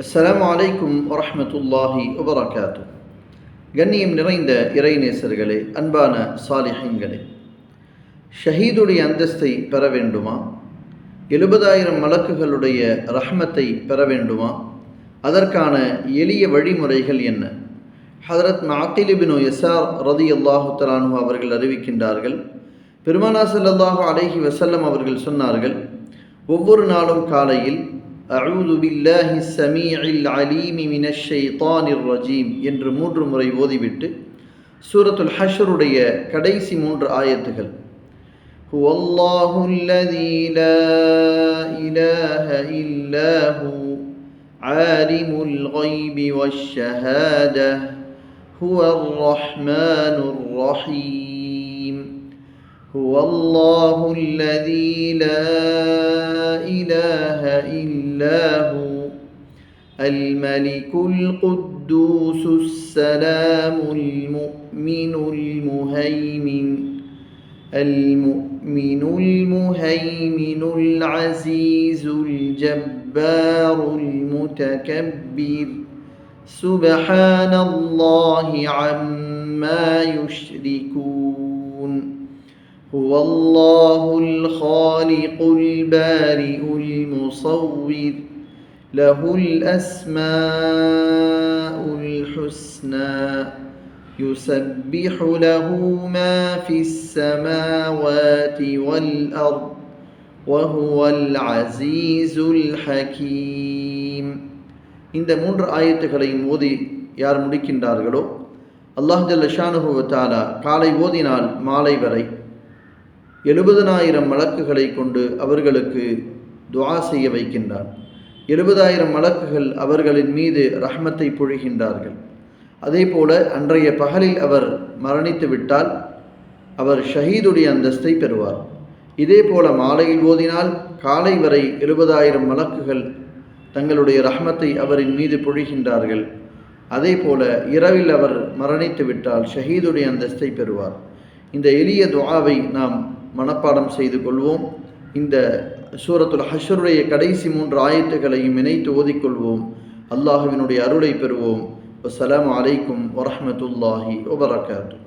அஸ்ஸலாமு அலைக்கும் வரஹ்மத்துல்லாஹி வபரகாத்து. கண்ணியம் நிறைந்த இறைநேசர்களே, அன்பான சாலிஹீன்களே, ஷஹீதுடைய அந்தஸ்தை பெற வேண்டுமா? 70,000 மலக்குகளுடைய ரஹ்மத்தை பெற வேண்டுமா? அதற்கான எளிய வழிமுறைகள் என்ன? ஹதரத் மஅகில் இப்னு யஸார் ரலியல்லாஹு தஆலா அன்ஹு அவர்கள் அறிவிக்கின்றார்கள், பெருமானார் ஸல்லல்லாஹு அலைஹி வஸல்லம் அவர்கள் சொன்னார்கள், ஒவ்வொரு நாளும் காலையில் அஊது பில்லாஹி ஸமீஇல் அலீம் மினஷ் ஷைத்தானிர் ரஜீம் என்று 3 முறை ஓதிவிட்டு சூரத்துல் ஹஷ்ருடைய கடைசி 3 ஆயத்துகள் ஹுவல்லாஹுல் லஸீ லா இலாஹ இல்லாஹு ஆலிமுல் கைபி வஷ்ஷஹாதஹ் ஹுவர் ரஹ்மானுர் ரஹீம் ஹுவல்லாஹுல் லஸீ லா إله إلا هو الملك القدوس السلام المؤمن العزيز الجبار المتكبر سبحان الله عما يشركون هو الله الخالق البارئ المصور له الأسماء الحسنى يسبح له ما في السماوات والأرض وهو العزيز الحكيم. இந்த 3 ஆயத்துகளையும் ஓதி யார் முடிக்கின்றார்களோ அல்லாஹ் ஜல்ல ஷானுஹு வ தஆலா காலை ஓதினால் மாலை வரை 70,000 மலக்குகளை கொண்டு அவர்களுக்கு துஆ செய்ய வைக்கின்றார். 70,000 மலக்குகள் அவர்களின் மீது ரஹ்மத்தை பொழிகின்றார்கள். அதே போல அன்றைய பகலில் அவர் மரணித்து விட்டால் அவர் ஷஹீதுடைய அந்தஸ்தை பெறுவார். இதே போல மாலையில் ஓதினால் காலை வரை 70,000 மலக்குகள் தங்களுடைய ரஹ்மத்தை அவரின் மீது பொழிகின்றார்கள். அதே போல இரவில் அவர் மரணித்து விட்டால் ஷஹீதுடைய அந்தஸ்தை பெறுவார். இந்த எளிய துஆவை நாம் மனப்பாடம் செய்து கொள்வோம். இந்த சூரத்துல் ஹஷ்ருடைய கடைசி 3 ஆயத்துகளையும் இணைத்து ஓதிக்கொள்வோம். அல்லாஹுவினுடைய அருளை பெறுவோம். அஸ்ஸலாமு அலைக்கும் வரஹ்மத்துல்லாஹி வபரகாத்துஹு.